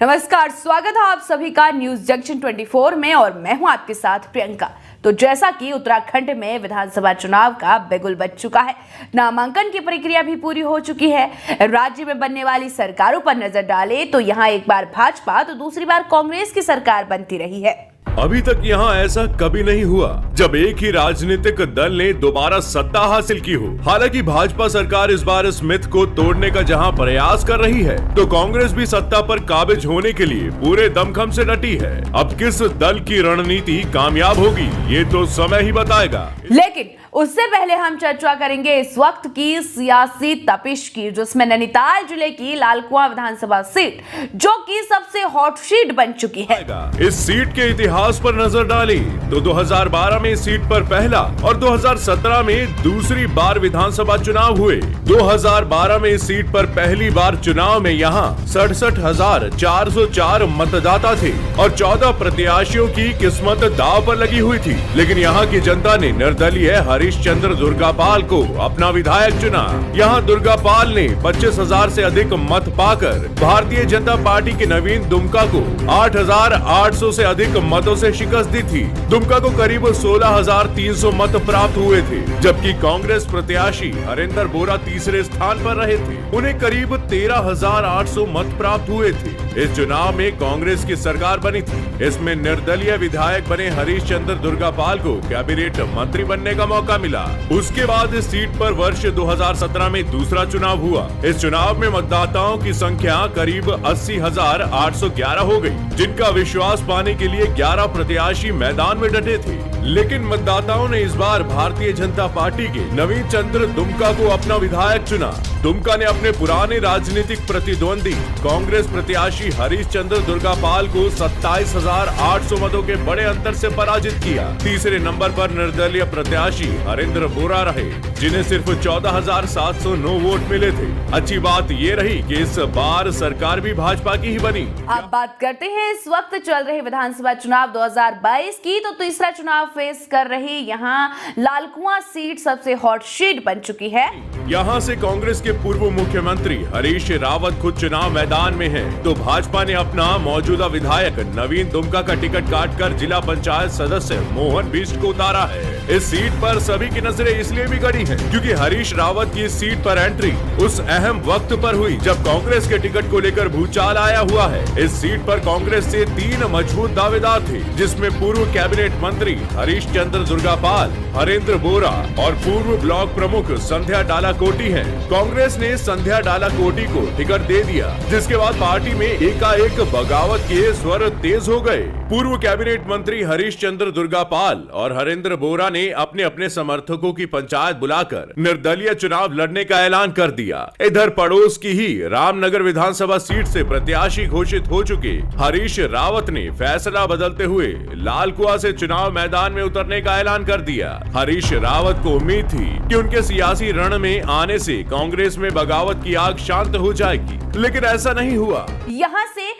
नमस्कार, स्वागत है आप सभी का न्यूज जंक्शन 24 में और मैं हूं आपके साथ प्रियंका। तो जैसा कि उत्तराखंड में विधानसभा चुनाव का बिगुल बज चुका है, नामांकन की प्रक्रिया भी पूरी हो चुकी है। राज्य में बनने वाली सरकारों पर नजर डाले तो यहां एक बार भाजपा तो दूसरी बार कांग्रेस की सरकार बनती रही है। अभी तक यहाँ ऐसा कभी नहीं हुआ जब एक ही राजनीतिक दल ने दोबारा सत्ता हासिल की हो। हालांकि भाजपा सरकार इस बार इस मिथ को तोड़ने का जहाँ प्रयास कर रही है, तो कांग्रेस भी सत्ता पर काबिज होने के लिए पूरे दमखम से डटी है। अब किस दल की रणनीति कामयाब होगी, ये तो समय ही बताएगा। लेकिन उससे पहले हम चर्चा करेंगे इस वक्त की सियासी तपिश की, जिसमें नैनीताल जिले की लालकुआं विधानसभा सीट जो कि सबसे हॉट सीट बन चुकी है। इस सीट के इतिहास पर नजर डाली तो 2012 में इस सीट पर पहला और 2017 में दूसरी बार विधानसभा चुनाव हुए। 2012 में इस सीट पर पहली बार चुनाव में यहाँ 67,404 मतदाता थे और 14 प्रत्याशियों की किस्मत दांव पर लगी हुई थी। लेकिन यहाँ की जनता ने निर्दलीय हरीशचंद्र दुर्गापाल को अपना विधायक चुना। यहाँ दुर्गापाल ने 25,000 से अधिक मत पाकर भारतीय जनता पार्टी के नवीन दुमका को 8,800 से अधिक मतों से शिकस्त दी थी। दुमका को करीब 16,300 मत प्राप्त हुए थे, जबकि कांग्रेस प्रत्याशी हरेंद्र बोरा तीसरे स्थान पर रहे थे। उन्हें करीब 13,800 मत प्राप्त हुए थे। इस चुनाव में कांग्रेस की सरकार बनी थी। इसमें निर्दलीय विधायक बने हरीशचंद्र दुर्गापाल को कैबिनेट मंत्री बनने का मौका मिला। उसके बाद इस सीट पर वर्ष 2017 में दूसरा चुनाव हुआ। इस चुनाव में मतदाताओं की संख्या करीब 80,811 हो गई, जिनका विश्वास पाने के लिए 11 प्रत्याशी मैदान में डटे थे। लेकिन मतदाताओं ने इस बार भारतीय जनता पार्टी के नवीन चंद्र दुमका को अपना विधायक चुना। दुमका ने अपने पुराने राजनीतिक प्रतिद्वंदी कांग्रेस प्रत्याशी हरीशचंद्र दुर्गापाल को 27,800 मतों के बड़े अंतर से पराजित किया। तीसरे नंबर पर निर्दलीय प्रत्याशी हरेंद्र बोरा रहे, जिन्हें सिर्फ 14,709 वोट मिले थे। अच्छी बात ये रही कि इस बार सरकार भी भाजपा की ही बनी। अब बात करते हैं इस वक्त चल रहे विधानसभा चुनाव 2022 की। तो तीसरा चुनाव फेस कर रही यहाँ लालकुआं सीट सबसे हॉट सीट बन चुकी है। यहाँ से कांग्रेस के पूर्व मुख्यमंत्री हरीश रावत खुद चुनाव मैदान में हैं, तो भाजपा ने अपना मौजूदा विधायक नवीन दुमका का टिकट काटकर जिला पंचायत सदस्य मोहन बिष्ट को उतारा है। इस सीट पर सभी की नजरें इसलिए भी गड़ी हैं, क्योंकि हरीश रावत की इस सीट पर एंट्री उस अहम वक्त पर हुई जब कांग्रेस के टिकट को लेकर भूचाल आया हुआ है। इस सीट पर कांग्रेस से 3 मजबूत दावेदार थे, जिसमें पूर्व कैबिनेट मंत्री हरीशचंद्र दुर्गापाल, हरेंद्र बोरा और पूर्व ब्लॉक प्रमुख संध्या डालाकोटी हैं। कांग्रेस ने संध्या डालाकोटी को टिकट दे दिया, जिसके बाद पार्टी में एकाएक बगावत के स्वर तेज हो गए। पूर्व कैबिनेट मंत्री हरीशचंद्र दुर्गापाल और हरेंद्र बोरा ने अपने अपने समर्थकों की पंचायत बुलाकर निर्दलीय चुनाव लड़ने का ऐलान कर दिया। इधर पड़ोस की ही रामनगर विधानसभा सीट से प्रत्याशी घोषित हो चुके हरीश रावत ने फैसला बदलते हुए लालकुआं से चुनाव मैदान में उतरने का ऐलान कर दिया। हरीश रावत को उम्मीद थी कि उनके सियासी रण में आने से कांग्रेस में बगावत की आग शांत हो जाएगी, लेकिन ऐसा नहीं हुआ। यहाँ से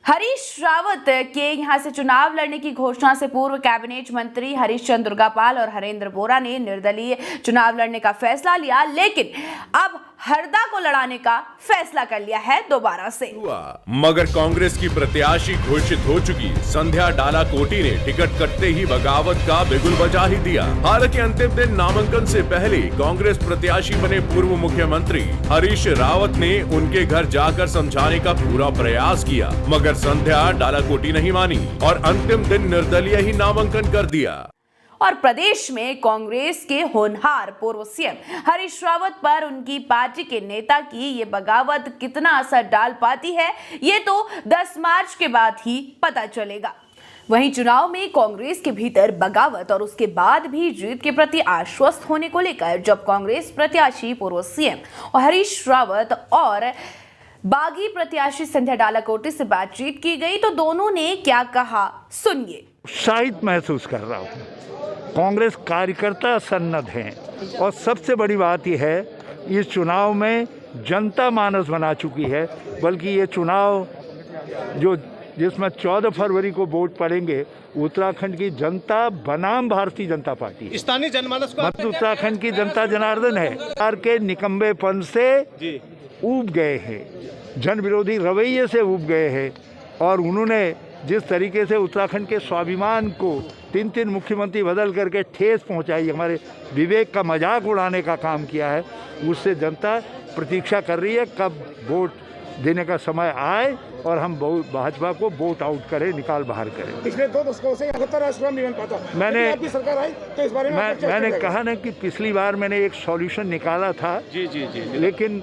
हरीश रावत के यहाँ से चुनाव लड़ने की घोषणा से पूर्व कैबिनेट मंत्री हरीशचंद्र दुर्गापाल और हरेंद्र बोरा ने निर्दलीय चुनाव लड़ने का फैसला लिया, लेकिन अब हरदा को लड़ाने का फैसला कर लिया है दोबारा से। मगर कांग्रेस की प्रत्याशी घोषित हो चुकी संध्या डालाकोटी ने टिकट कटते ही बगावत का बिगुल बजा ही दिया। हालांकि अंतिम दिन नामांकन से पहले कांग्रेस प्रत्याशी बने पूर्व मुख्यमंत्री हरीश रावत ने उनके घर जाकर समझाने का पूरा प्रयास किया, मगर संध्या डालाकोटी नहीं मानी और अंतिम दिन निर्दलीय ही नामांकन कर दिया। और प्रदेश में कांग्रेस के होनहार पूर्व सीएम हरीश रावत पर उनकी पार्टी के नेता की ये बगावत कितना असर डाल पाती है, ये तो 10 मार्च के बाद ही पता चलेगा। वहीं चुनाव में कांग्रेस के भीतर बगावत और उसके बाद भी जीत के प्रति आश्वस्त होने को लेकर जब कांग्रेस प्रत्याशी पूर्व सीएम और हरीश रावत और बागी प्रत्याशी संध्या डालाकोटी से बातचीत की गई, तो दोनों ने क्या कहा सुनिए। उत्साहित महसूस कर रहा हूँ। कांग्रेस कार्यकर्ता सन्नद्ध हैं और सबसे बड़ी बात यह है, इस चुनाव में जनता मानस बना चुकी है। बल्कि ये चुनाव जिसमें 14 फरवरी को वोट पड़ेंगे, उत्तराखंड की जनता बनाम भारतीय जनता पार्टी, स्थानीय जनमानस को उत्तराखंड की जनता जनार्दन है। सरकार के निकम्बेपन से ऊब गए हैं, जन विरोधी रवैये से ऊब गए हैं। और उन्होंने जिस तरीके से उत्तराखंड के स्वाभिमान को 3 मुख्यमंत्री बदल करके ठेस पहुंचाई, हमारे विवेक का मजाक उड़ाने का काम किया है, उससे जनता प्रतीक्षा कर रही है कब वोट देने का समय आए और हम भाजपा को वोट आउट करें, निकाल बाहर करें। पिछले 2 दशकों से राष्ट्रवाद नहीं बन पाता। मैंने सरकार आई तो इस बारे में मैंने कहा ना कि पिछली बार मैंने एक सॉल्यूशन निकाला था जी जी जी, जी। लेकिन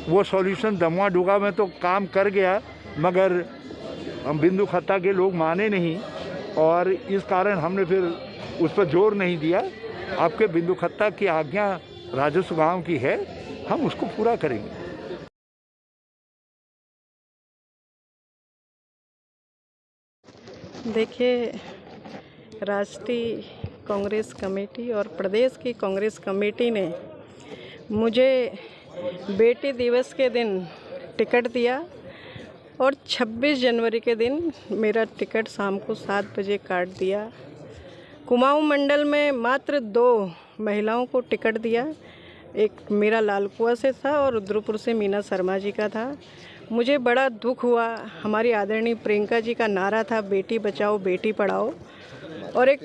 वो सॉल्यूशन दमुआ डुगा में तो काम कर गया, मगर हम बिंदु खत्ता के लोग माने नहीं और इस कारण हमने फिर उस पर जोर नहीं दिया। आपके बिंदु खत्ता की आज्ञा राजस्व गांव की है, हम उसको पूरा करेंगे। देखिए, राष्ट्रीय कांग्रेस कमेटी और प्रदेश की कांग्रेस कमेटी ने मुझे बेटी दिवस के दिन टिकट दिया और 26 जनवरी के दिन मेरा टिकट शाम को 7 बजे काट दिया। कुमाऊं मंडल में मात्र 2 महिलाओं को टिकट दिया, एक मेरा लालकुआ से था और रुद्रपुर से मीना शर्मा जी का था। मुझे बड़ा दुख हुआ। हमारी आदरणीय प्रियंका जी का नारा था बेटी बचाओ बेटी पढ़ाओ, और एक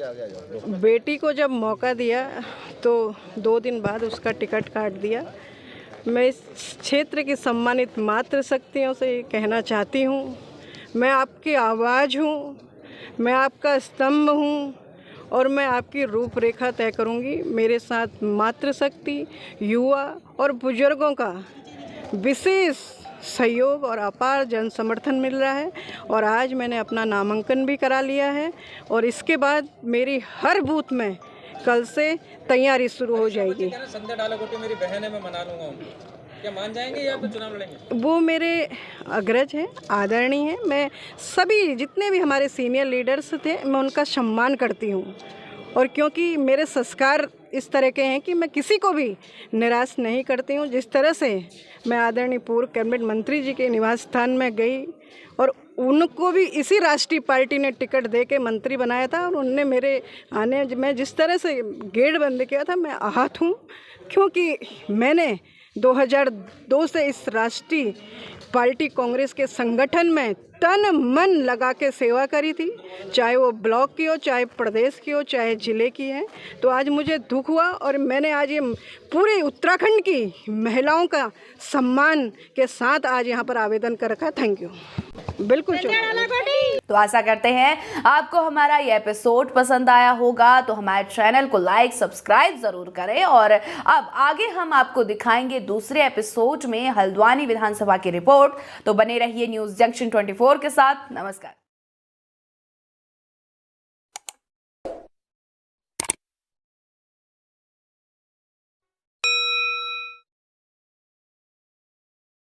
बेटी को जब मौका दिया तो 2 दिन बाद उसका टिकट काट दिया। मैं इस क्षेत्र की सम्मानित मातृशक्तियों से कहना चाहती हूँ, मैं आपकी आवाज़ हूँ, मैं आपका स्तंभ हूँ और मैं आपकी रूपरेखा तय करूँगी। मेरे साथ मातृशक्ति, युवा और बुजुर्गों का विशेष सहयोग और अपार जन समर्थन मिल रहा है और आज मैंने अपना नामांकन भी करा लिया है और इसके बाद मेरी हर बूथ में कल से तैयारी शुरू हो जाएगी। संध्या डालाकोटी मेरी बहन है, मैं मना लूँगा उनको, क्या मान जाएंगे या फिर चुनाव लड़ेंगे? वो मेरे अग्रज हैं, आदरणीय हैं। मैं सभी जितने भी हमारे सीनियर लीडर्स थे मैं उनका सम्मान करती हूँ और क्योंकि मेरे संस्कार इस तरह के हैं कि मैं किसी को भी निराश नहीं करती हूँ। जिस तरह से मैं आदरणीय पूर्व कैबिनेट मंत्री जी के निवास स्थान में गई और उनको भी इसी राष्ट्रीय पार्टी ने टिकट दे के मंत्री बनाया था और उनने मेरे आने में जिस तरह से गेट बंद किया था, मैं आहत हूँ क्योंकि मैंने 2002 से इस राष्ट्रीय पार्टी कांग्रेस के संगठन में तन मन लगा के सेवा करी थी, चाहे वो ब्लॉक की हो, चाहे प्रदेश की हो, चाहे ज़िले की है। तो आज मुझे दुख हुआ और मैंने आज ये पूरे उत्तराखंड की महिलाओं का सम्मान के साथ आज यहाँ पर आवेदन कर रखा। Thank you. बिल्कुल। तो आशा करते हैं आपको हमारा ये एपिसोड पसंद आया होगा, तो हमारे चैनल को लाइक सब्सक्राइब जरूर करें। और अब आगे हम आपको दिखाएंगे दूसरे एपिसोड में हल्द्वानी विधानसभा की रिपोर्ट। तो बने रहिए न्यूज़ जंक्शन 24 के साथ। नमस्कार।